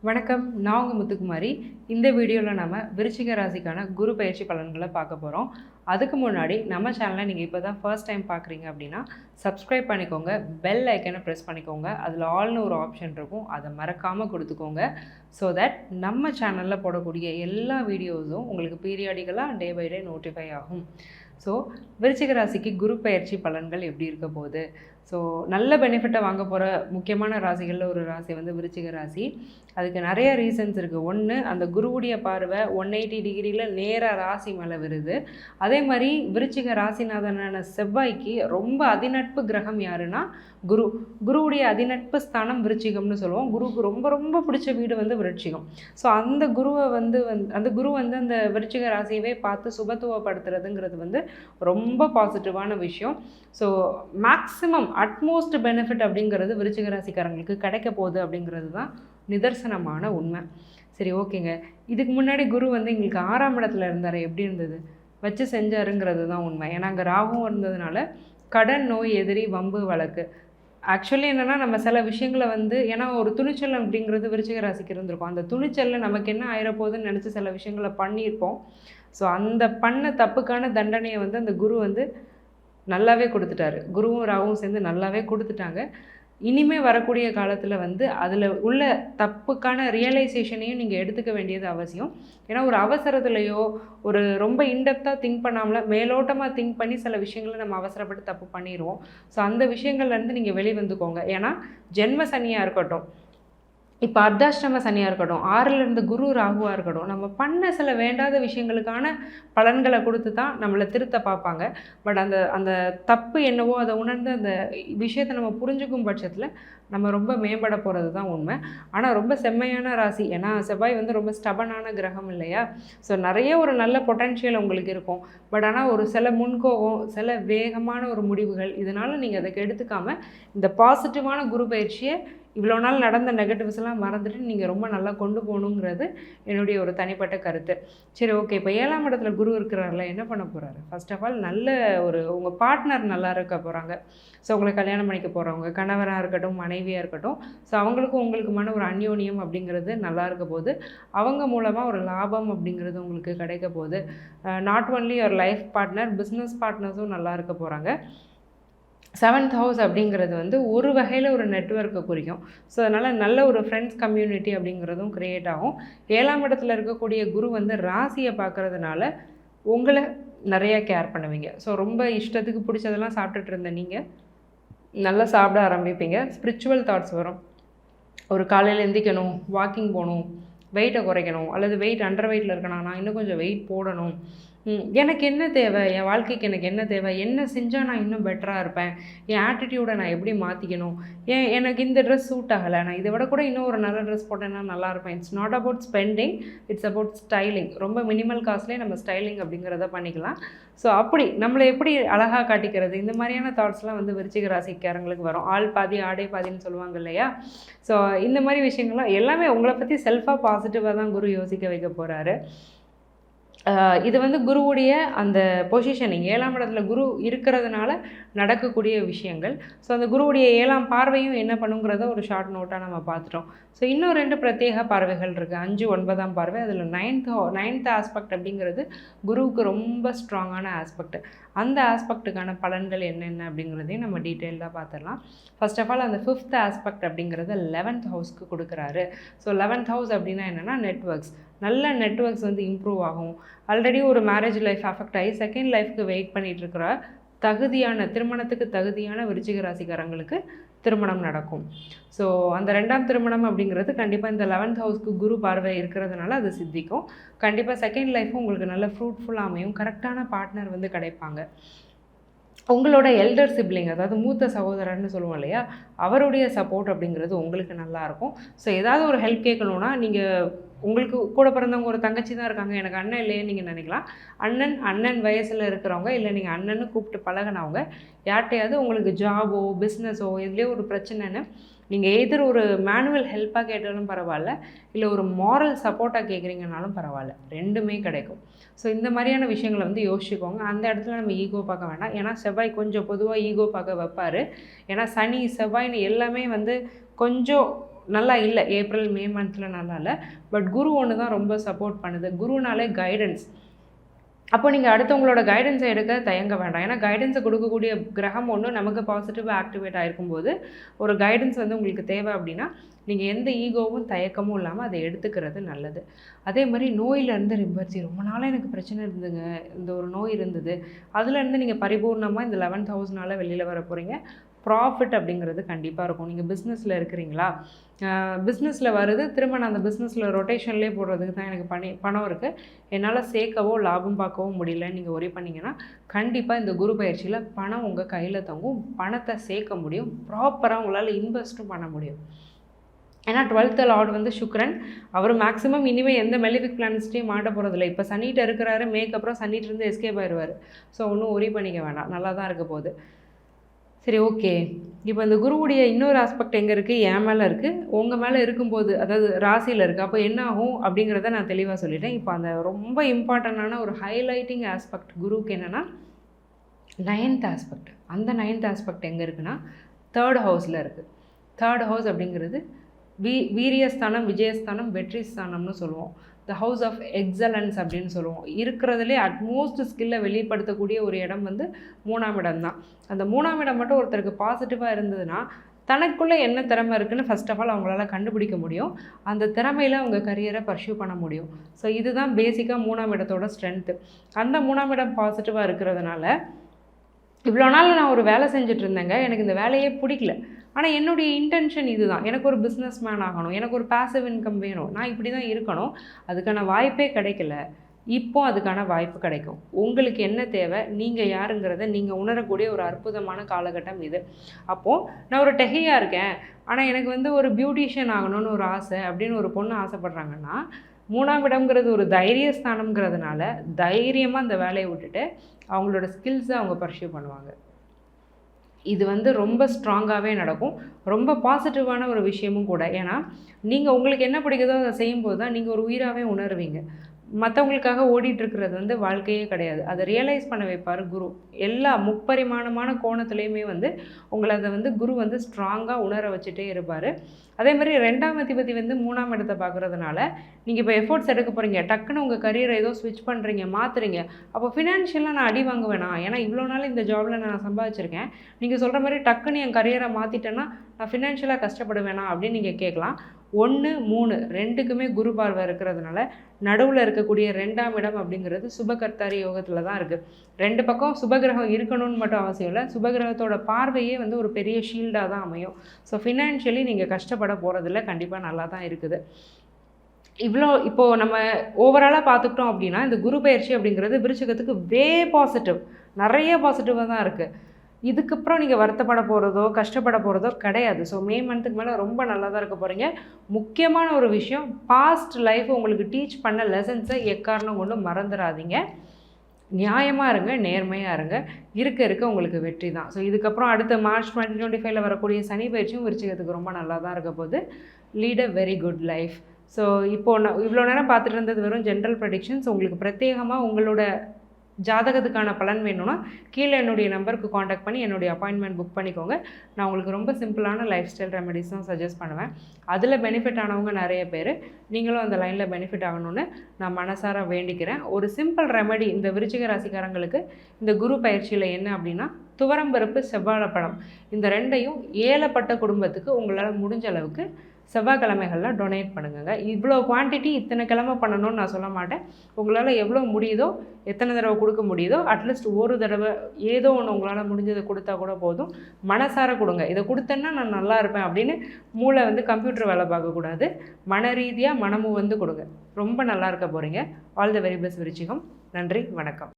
வணக்கம். நான் உங்க முத்துக்குமாரி. இந்த வீடியோவில் நம்ம விருச்சிக ராசிக்கான குரு பயிற்சி பலன்களை பார்க்க போகிறோம். அதுக்கு முன்னாடி நம்ம சேனலை நீங்கள் இப்போ தான் ஃபர்ஸ்ட் டைம் பார்க்குறீங்க அப்படின்னா சப்ஸ்கிரைப் பண்ணிக்கோங்க, பெல் ஐக்கனை ப்ரெஸ் பண்ணிக்கோங்க. அதில் ஆல்னு ஒரு ஆப்ஷன் இருக்கும், அதை மறக்காமல் கொடுத்துக்கோங்க. ஸோ தட் நம்ம சேனலில் போடக்கூடிய எல்லா வீடியோஸும் உங்களுக்கு பீரியாடிக்கலாக டே பை டே நோட்டிஃபை ஆகும். ஸோ விருச்சிக ராசிக்கு குரு பயிற்சி பலன்கள் எப்படி இருக்க போகுது? ஸோ நல்ல பெனிஃபிட்டை வாங்க போகிற முக்கியமான ராசிகளில் ஒரு ராசி வந்து விருச்சிக ராசி. அதுக்கு நிறைய ரீசன்ஸ் இருக்குது. ஒன்று, அந்த குருவுடைய பார்வை 180 டிகிரியில் நேராக ராசி மேலே வருது. அதே மாதிரி விருச்சிக ராசிநாதனான செவ்வாய்க்கு ரொம்ப அதிநட்பு கிரகம் யாருன்னா குரு. குருவுடைய அதிநட்பு ஸ்தானம் விருச்சிகம்னு சொல்லுவோம். குருவுக்கு ரொம்ப ரொம்ப பிடிச்ச வீடு வந்து விருச்சிகம். ஸோ அந்த குருவை அந்த குரு வந்து அந்த விருச்சிக ராசியவே பார்த்து சுபத்துவப்படுத்துறதுங்கிறது வந்து ரொம்ப பாசிட்டிவான விஷயம். ஸோ மேக்ஸிமம் அட்மோஸ்ட் பெனிஃபிட் அப்படிங்கிறது விருச்சிக ராசிக்காரங்களுக்கு கிடைக்க போகுது அப்படிங்கிறது தான் நிதர்சனமான உண்மை. சரி, ஓகேங்க. இதுக்கு முன்னாடி குரு வந்து எங்களுக்கு 6ஆம் இடத்துல இருந்தார், எப்படி இருந்தது? வச்சு செஞ்சாருங்கிறது தான் உண்மை. ஏன்னா அங்கே ராகுவும் இருந்ததுனால கடன், நோய், எதிரி, வம்பு, வழக்கு. ஆக்சுவலி என்னென்னா, நம்ம சில விஷயங்களை வந்து ஏன்னா ஒரு துணிச்சல் அப்படிங்கிறது விருச்சிக ராசிக்கு இருந்திருக்கும். அந்த துணிச்சலில் நமக்கு என்ன ஆயிரப்போகுதுன்னு நினச்சி சில விஷயங்களை பண்ணியிருப்போம். ஸோ அந்த பண்ண தப்புக்கான தண்டனையை வந்து அந்த குரு வந்து நல்லாவே கொடுத்துட்டாரு. குருவும் ராகுவும் சேர்ந்து நல்லாவே கொடுத்துட்டாங்க. இனிமேல் வரக்கூடிய காலத்தில் வந்து அதில் உள்ள தப்புக்கான ரியலைசேஷனையும் நீங்கள் எடுத்துக்க வேண்டியது அவசியம். ஏன்னா ஒரு அவசரத்துலையோ ஒரு ரொம்ப இன்டெப்த்தாக திங்க் பண்ணாமல மேலோட்டமாக திங்க் பண்ணி சில விஷயங்களை நம்ம அவசரப்பட்டு தப்பு பண்ணிடுவோம். ஸோ அந்த விஷயங்கள்லேருந்து நீங்கள் வெளிவந்துக்கோங்க. ஏன்னா ஜென்ம சனியாக இருக்கட்டும், இப்போ அர்த்தாஷ்டம சனியாக இருக்கட்டும், 6ல் இருந்த குரு ராகுவாக இருக்கட்டும், நம்ம பண்ண சில வேண்டாத விஷயங்களுக்கான பலன்களை கொடுத்து தான் நம்மளை திருத்த பார்ப்பாங்க. பட் அந்த அந்த தப்பு என்னவோ அதை உணர்ந்து அந்த விஷயத்தை நம்ம புரிஞ்சுக்கும் பட்சத்தில் நம்ம ரொம்ப மேம்பட போகிறது தான் உண்மை. ஆனால் ரொம்ப செம்மையான ராசி. ஏன்னா செவ்வாய் வந்து ரொம்ப ஸ்டபனான கிரகம் இல்லையா? ஸோ நிறைய ஒரு நல்ல பொட்டென்ஷியல் உங்களுக்கு இருக்கும். பட் ஆனால் ஒரு சில முன்கோபம், சில வேகமான ஒரு முடிவுகள், இதனால் நீங்கள் அதை எடுத்துக்காமல் இந்த பாசிட்டிவான குரு பயிற்சியை இவ்வளோ நாள் நடந்த நெகட்டிவ்ஸ்லாம் மறந்துட்டு நீங்கள் ரொம்ப நல்லா கொண்டு போகணுங்கிறது என்னுடைய ஒரு தனிப்பட்ட கருத்து. சரி, ஓகே. இப்போ 7ஆம் இடத்துல குரு இருக்கிறார்ல, என்ன பண்ண போகிறாரு? ஃபர்ஸ்ட் ஆஃப் ஆல் நல்ல ஒரு உங்கள் பார்ட்னர் நல்லா இருக்க போகிறாங்க. ஸோ உங்களை கல்யாணம் பண்ணிக்க போகிறவங்க, கணவராக இருக்கட்டும், மனைவியாக இருக்கட்டும், ஸோ அவங்களுக்கும் உங்களுக்குமான ஒரு அந்யோன்யம் அப்படிங்கிறது நல்லா இருக்க போது. அவங்க மூலமாக ஒரு லாபம் அப்படிங்கிறது உங்களுக்கு கிடைக்க போகுது. Not only your life partner, business பார்ட்னர்ஸும் நல்லா இருக்க போகிறாங்க. 7th ஹவுஸ் அப்படிங்கிறது வந்து ஒரு வகையில் ஒரு நெட்வொர்க்கை குறிக்கும். ஸோ அதனால் நல்ல ஒரு ஃப்ரெண்ட்ஸ் கம்யூனிட்டி அப்படிங்கிறதும் க்ரியேட் ஆகும். 7ஆம் இடத்துல இருக்கக்கூடிய குரு வந்து ராசியை பார்க்குறதுனால உங்களை நிறையா கேர் பண்ணுவீங்க. ஸோ ரொம்ப இஷ்டத்துக்கு பிடிச்சதெல்லாம் சாப்பிட்டுட்டு இருந்த நீங்கள் நல்லா சாப்பிட ஆரம்பிப்பீங்க. ஸ்பிரிச்சுவல் தாட்ஸ் வரும். ஒரு காலையில் எந்திரிக்கணும், வாக்கிங் போகணும், வெயிட்டை குறைக்கணும், அல்லது வெயிட் அண்டர் வெயிட்டில் இருக்கணும், நான் இன்னும் கொஞ்சம் வெயிட் போடணும், எனக்கு என்ன தேவை, என் வாழ்க்கைக்கு எனக்கு என்ன தேவை, என்ன செஞ்சால் நான் இன்னும் பெட்டராக இருப்பேன், என் ஆட்டிடியூடை நான் எப்படி மாற்றிக்கணும், எனக்கு இந்த ட்ரெஸ் சூட் ஆகலை, நான் இதை விட கூட இன்னும் ஒரு நல்ல ட்ரெஸ் போட்டேன்னா நல்லா இருப்பேன். It's not about spending, it's about styling. ரொம்ப மினிமல் காஸ்ட்லேயே நம்ம ஸ்டைலிங் அப்படிங்கிறத பண்ணிக்கலாம். ஸோ அப்படி நம்மளை எப்படி அழகாக காட்டிக்கிறது, இந்த மாதிரியான தாட்ஸ்லாம் வந்து விருச்சிக ராசிக்காரங்களுக்கு வரும். ஆள் பாதி ஆடை பாதின்னு சொல்லுவாங்க இல்லையா? ஸோ இந்த மாதிரி விஷயங்கள்லாம் எல்லாமே உங்களை பற்றி செல்ஃபாக பாசிட்டிவாக தான் குரு யோசிக்க வைக்க போகிறாரு. இது வந்து குருவுடைய அந்த பொசிஷனிங் 7ஆம் இடத்துல குரு இருக்கிறதுனால நடக்கக்கூடிய விஷயங்கள். ஸோ அந்த குருவுடைய 7ஆம் பார்வையும் என்ன பண்ணுங்கிறத ஒரு ஷார்ட் நோட்டாக நம்ம பார்த்துட்டோம். ஸோ இன்னும் 2 பிரத்யேக பார்வைகள் இருக்குது. 5, 9ஆம் பார்வை. அதில் 9th ஆஸ்பெக்ட் அப்படிங்கிறது குருவுக்கு ரொம்ப ஸ்ட்ராங்கான ஆஸ்பெக்ட். அந்த ஆஸ்பெக்ட்டுக்கான பலன்கள் என்னென்ன அப்படிங்கிறதையும் நம்ம டீட்டெயிலாக பார்த்துடலாம். ஃபர்ஸ்ட் ஆஃப் ஆல் அந்த 5th ஆஸ்பெக்ட் அப்படிங்கிறது 11th ஹவுஸ்க்கு கொடுக்குறாரு. ஸோ 11th ஹவுஸ் அப்படின்னா என்னென்னா நெட்வொர்க்ஸ். நல்ல நெட்வொர்க்ஸ் வந்து இம்ப்ரூவ் ஆகும். ஆல்ரெடி ஒரு மேரேஜ் லைஃப் அஃபெக்ட் ஆகி செகண்ட் லைஃப்க்கு வெயிட் பண்ணிகிட்ருக்கிற திருமணத்துக்கு தகுதியான விருச்சிக ராசிக்காரங்களுக்கு திருமணம் நடக்கும். ஸோ அந்த 2ஆம் திருமணம் அப்படிங்கிறது கண்டிப்பாக இந்த 11th ஹவுஸ்க்கு குரு பார்வை இருக்கிறதுனால அது சித்திக்கும். கண்டிப்பாக செகண்ட் லைஃப்பும் உங்களுக்கு நல்ல ஃப்ரூட்ஃபுல்லாக அமையும். கரெக்டான பார்ட்னர் வந்து கிடைப்பாங்க. உங்களோட எல்டர் சிப்ளிங், அதாவது மூத்த சகோதரர்னு சொல்லுவோம் இல்லையா, அவருடைய சப்போர்ட் அப்படிங்கிறது உங்களுக்கு நல்லாயிருக்கும். ஸோ ஏதாவது ஒரு ஹெல்ப் கேட்கணுன்னா நீங்கள் உங்களுக்கு கூட பிறந்தவங்க ஒரு தங்கச்சி தான் இருக்காங்க, எனக்கு அண்ணன் இல்லையேன்னு நீங்கள் நினைக்கலாம். அண்ணன் வயசில் இருக்கிறவங்க, இல்லை நீங்கள் அண்ணன்னு கூப்பிட்டு பழகினவங்க யார்கிட்டையாவது உங்களுக்கு ஜாபோ பிஸ்னஸோ இதுலேயே ஒரு பிரச்சனைன்னு நீங்கள் எதிர் ஒரு மேனுவல் ஹெல்ப்பாக கேட்டாலும் பரவாயில்ல, இல்லை ஒரு மாரல் சப்போர்ட்டாக கேட்குறீங்கனாலும் பரவாயில்ல, ரெண்டுமே கிடைக்கும். ஸோ இந்த மாதிரியான விஷயங்களை வந்து யோசிச்சுக்கோங்க. அந்த இடத்துல நம்ம ஈகோ பார்க்க வேண்டாம். ஏன்னா செவ்வாய் கொஞ்சம் பொதுவாக ஈகோ பார்க்க வைப்பார். ஏன்னா சனி செவ்வாய்னு எல்லாமே வந்து கொஞ்சம் நல்லா இல்லை. ஏப்ரல் மே மந்தில் நல்லா இல்லை. பட் குரு ஒன்று தான் ரொம்ப சப்போர்ட் பண்ணுது. குருனாலே கைடன்ஸ். அப்போ நீங்கள் அடுத்தவங்களோட கைடன்ஸை எடுக்க தயங்க வேண்டாம். ஏன்னா கைடன்ஸை கொடுக்கக்கூடிய கிரகம் ஒன்று நமக்கு பாசிட்டிவாக ஆக்டிவேட் ஆகிருக்கும்போது ஒரு கைடன்ஸ் வந்து உங்களுக்கு தேவை அப்படின்னா நீங்கள் எந்த ஈகோவும் தயக்கமும் இல்லாமல் அதை எடுத்துக்கிறது நல்லது. அதே மாதிரி நோயிலேருந்து ரிவர்சி, ரொம்ப நாளாக எனக்கு பிரச்சனை இருந்ததுங்க, இந்த ஒரு நோய் இருந்தது, அதுலேருந்து நீங்கள் பரிபூர்ணமாக இந்த 11,000 வெளியில் வர போகிறீங்க. ப்ராஃபிட் அப்படிங்கிறது கண்டிப்பாக இருக்கும். நீங்கள் பிஸ்னஸில் இருக்கிறீங்களா, பிஸ்னஸில் வருது, திரும்ப நான் அந்த பிஸ்னஸில் ரொட்டேஷன்லேயே போடுறதுக்கு தான் எனக்கு பணம் இருக்குது, என்னால் சேர்க்கவோ லாபம் பார்க்கவோ முடியலன்னு நீங்கள் ஒரே பண்ணிங்கன்னா கண்டிப்பாக இந்த குரு பயிற்சியில் பணம் உங்கள் கையில் தங்கும். பணத்தை சேர்க்க முடியும், ப்ராப்பராக உங்களால் இன்வெஸ்ட்டும் பண்ண முடியும். ஏன்னா 12th லார்ட் வந்து சுக்ரன், அவர் மேக்ஸிமம் இனிமேல் எந்த மெலிஃபிக் பிளானட்ஸ்டையும் மாட்ட போகிறதில்ல. இப்போ சனிகிட்ட இருக்கிறாரு, மேக்கு அப்புறம் சனிகிட்டேருந்து எஸ்கேப் ஆயிடுவார். ஸோ ஒன்றும் ஒரி பண்ணிக்க வேண்டாம், நல்லா தான் இருக்க போகுது. சரி, ஓகே. இப்போ இந்த குருவுடைய இன்னொரு ஆஸ்பெக்ட் எங்கே இருக்குது, என் மேலே இருக்குது, உங்கள் மேலே இருக்கும்போது, அதாவது ராசியில் இருக்குது. அப்போ என்ன ஆகும் அப்படிங்கிறத நான் தெளிவாக சொல்லிட்டேன். இப்போ அந்த ரொம்ப இம்பார்ட்டண்டான ஒரு ஹைலைட்டிங் ஆஸ்பெக்ட் குருவுக்கு என்னென்னா 9th ஆஸ்பெக்ட். அந்த 9th ஆஸ்பெக்ட் எங்கே இருக்குன்னா 3rd ஹவுஸில் இருக்குது. 3rd ஹவுஸ் அப்படிங்கிறது வீரியஸ்தானம், விஜயஸ்தானம், வெற்றி ஸ்தானம்னு சொல்லுவோம். த ஹவுஸ் ஆஃப் எக்ஸலன்ஸ் அப்படின்னு சொல்லுவோம். இருக்கிறதுலே அட்மோஸ்ட் ஸ்கில்லை வெளிப்படுத்தக்கூடிய ஒரு இடம் வந்து 3ஆம் இடம் தான். அந்த 3ஆம் இடம் மட்டும் ஒருத்தருக்கு பாசிட்டிவாக இருந்ததுன்னா தனக்குள்ளே என்ன திறமை இருக்குதுன்னு ஃபர்ஸ்ட் ஆஃப் ஆல் அவங்களால கண்டுபிடிக்க முடியும். அந்த திறமையில் அவங்க கரியரை பர்சியூ பண்ண முடியும். ஸோ இதுதான் பேசிக்காக 3ஆம் இடத்தோட ஸ்ட்ரென்த்து. அந்த 3ஆம் இடம் பாசிட்டிவாக இருக்கிறதுனால இவ்வளோ நாள் நான் ஒரு வேலை செஞ்சுட்டு இருந்தேங்க, எனக்கு இந்த வேலையே பிடிக்கல, ஆனால் என்னுடைய இன்டென்ஷன் இது தான், எனக்கு ஒரு பிஸ்னஸ் மேன் ஆகணும், எனக்கு ஒரு பேசிவ் இன்கம் வேணும், நான் இப்படி தான் இருக்கணும், அதுக்கான வாய்ப்பே கிடைக்கல, இப்போ அதுக்கான வாய்ப்பு கிடைக்கும். உங்களுக்கு என்ன தேவை, நீங்கள் யாருங்கிறத நீங்கள் உணரக்கூடிய ஒரு அற்புதமான காலகட்டம் இது. அப்போது நான் ஒரு டெஹியாக இருக்கேன், ஆனால் எனக்கு வந்து ஒரு பியூட்டிஷியன் ஆகணும்னு ஒரு ஆசை அப்படின்னு ஒரு பொண்ணு ஆசைப்பட்றாங்கன்னா 3ஆம் இடம்ங்கிறது ஒரு தைரியஸ்தானம்ங்கிறதுனால தைரியமாக அந்த வேலையை விட்டுட்டு அவங்களோட ஸ்கில்ஸை அவங்க பர்சியூ பண்ணுவாங்க. இது வந்து ரொம்ப ஸ்ட்ராங்காகவே நடக்கும். ரொம்ப பாசிட்டிவான ஒரு விஷயமும் கூட. ஏன்னா நீங்கள் உங்களுக்கு என்ன பிடிக்குதோ அதை செய்யும்போது தான் நீங்கள் ஒரு உயிராகவே உணர்வீங்க. மற்றவங்களுக்காக ஓடிட்டுருக்கிறது வந்து வாழ்க்கையே கிடையாது. அதை ரியலைஸ் பண்ண வைப்பார் குரு. எல்லா முப்பரிமாணமான கோணத்துலேயுமே வந்து உங்களை அதை வந்து குரு வந்து ஸ்ட்ராங்காக உணர வச்சுட்டே இருப்பார். அதே மாதிரி 2ஆம் அதிபதி வந்து 3ஆம் இடத்தை பார்க்குறதுனால நீங்கள் இப்போ எஃபோர்ட்ஸ் எடுக்க போகிறீங்க, டக்குன்னு உங்கள் கரியரை ஏதோ ஸ்விட்ச் பண்ணுறீங்க, மாற்றுறீங்க. அப்போ ஃபினான்ஷியலாக நான் அடி வாங்க வேணாம், ஏன்னா இவ்வளோ நாள் இந்த ஜாபில் நான் சம்பாதிச்சிருக்கேன், நீங்கள் சொல்கிற மாதிரி டக்குன்னு என் கரியரை மாற்றிட்டேன்னா நான் ஃபினான்ஷியலாக கஷ்டப்பட வேணாம் அப்படின்னு நீங்கள் கேட்கலாம். 1, 3 2க்குமே குரு பார்வை இருக்கிறதுனால நடுவில் இருக்கக்கூடிய 2ஆம் இடம் அப்படிங்கிறது சுபகர்த்தாரி யோகத்தில் தான் இருக்குது. 2 பக்கம் சுபகிரகம் இருக்கணும்னு மட்டும் அவசியம் இல்லை, சுபகிரகத்தோட பார்வையே வந்து ஒரு பெரிய ஷீல்டாக தான் அமையும். ஸோ ஃபினான்ஷியலி நீங்கள் கஷ்டப்பட போகிறதில்ல, கண்டிப்பாக நல்லா தான் இருக்குது. இப்போது நம்ம ஓவராலாக பார்த்துக்கிட்டோம் அப்படின்னா இந்த குரு பயிற்சி அப்படிங்கிறது விருச்சிகத்துக்கு பாசிட்டிவ், நிறைய பாசிட்டிவாக தான் இருக்குது. இதுக்கப்புறம் நீங்கள் வருத்தப்பட போகிறதோ கஷ்டப்பட போகிறதோ கிடையாது. ஸோ மே மந்த்துக்கு மேலே ரொம்ப நல்லா தான் இருக்க போகிறீங்க. முக்கியமான ஒரு விஷயம், பாஸ்ட் லைஃப் உங்களுக்கு டீச் பண்ண லெசன்ஸை எக்காரணம் கொண்டு மறந்துடாதீங்க. நியாயமாக இருங்க, நேர்மையாக இருங்க, இருக்க உங்களுக்கு வெற்றி தான். ஸோ இதுக்கப்புறம் அடுத்த மார்ச் 2025 வரக்கூடிய சனி பயிற்சியும் விருச்சிகத்துக்கு ரொம்ப நல்லா தான் இருக்க போகுது. Lead a very good life. So இப்போது நான் இவ்வளோ நேரம் பார்த்துட்டு இருந்தது வெறும் ஜென்ரல் ப்ரெடிக்ஷன்ஸ். உங்களுக்கு பிரத்யேகமாக உங்களோட ஜாதகத்துக்கான பலன் வேணும்னா கீழே என்னுடைய நம்பருக்கு காண்டாக்ட் பண்ணி என்னுடைய அப்பாயின்மெண்ட் புக் பண்ணிக்கோங்க. நான் உங்களுக்கு ரொம்ப சிம்பிளான லைஃப் ஸ்டைல் ரெமெடிஸ் தான் சஜஸ்ட் பண்ணுவேன். அதில் பெனிஃபிட் ஆனவங்க நிறைய பேர். நீங்களும் அந்த லைனில் பெனிஃபிட் ஆகணும்னு நான் மனசார வேண்டிக்கிறேன். ஒரு சிம்பிள் ரெமெடி இந்த விருச்சிக ராசிக்காரங்களுக்கு இந்த குரு பயிற்சியில் என்ன அப்படின்னா, துவரம்பருப்பு, செவ்வாழைப்பழம், இந்த 2ஐயும் ஏழப்பட்ட குடும்பத்துக்கு உங்களால் முடிஞ்ச அளவுக்கு செவ்வாய்க்கிழமைகளில் டொனேட் பண்ணுங்க. இவ்வளோ குவான்டிட்டி இத்தனை கிழமை பண்ணணும்னு நான் சொல்ல மாட்டேன். உங்களால் எவ்வளோ முடியுதோ, எத்தனை தடவை கொடுக்க முடியுதோ, அட்லீஸ்ட் ஒரு தடவை ஏதோ ஒன்று உங்களால் முடிஞ்சதை கொடுத்தா கூட போதும். மனசார கொடுங்க. இதை கொடுத்தேன்னா நான் நல்லா இருப்பேன் அப்படின்னு மூளை வந்து கம்ப்யூட்டர் வேலை பார்க்கக்கூடாது. மன ரீதியாக மனமும் வந்து கொடுங்க. ரொம்ப நல்லா இருக்க போகிறீங்க. ஆல் த வெரி பெஸ்ட் விருச்சிகம். நன்றி, வணக்கம்.